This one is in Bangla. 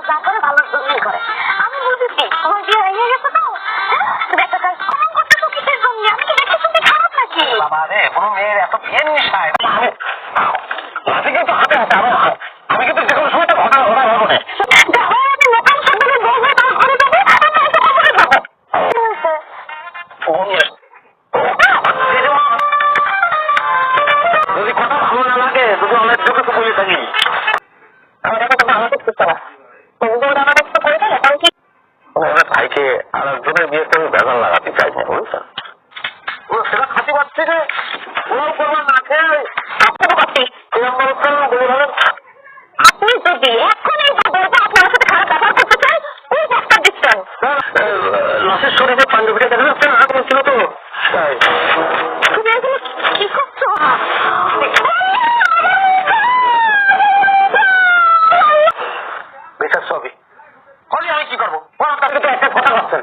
যা করে ভালোর জন্যই করে। আমি বুঝেছি তোমার বিয়ে হয়ে গেছে তো ব্যাপারটা কম করতে তো কিসের জন্য? আমি কি দেখে শুনতে খারাপ নাকি? বাবা রে, কোনো মেয়ের এত বিয়ের নিশায় আমি কিন্তু হাতে হাতে আমি কিন্তু যে কোনো সময় ঘটনা ঘটা হবো না। যদি কথা ভালো না লাগে, যদি অনেক চোখে তো বলে থাকি ভাইকে আর একজনের বিয়েতে আমি বেজাল লাগাতে চাই না, বুঝছেন? ও সেটা খাতে পারছি যে ওর করবার না খেয়ে আপনি তো পাচ্ছি আপনি যদি এখন এই আপনার সাথে খারাপ ব্যবহার করতে চান ওই প্রস্তাব দিচ্ছেন। লাশের শরীরে পাঞ্জাবিটা দেখা যাচ্ছে না, ছিল তো তুমি এগুলো কি করছো? বেকার সবই আমি কি করবো? একটা কথা ভাবছেন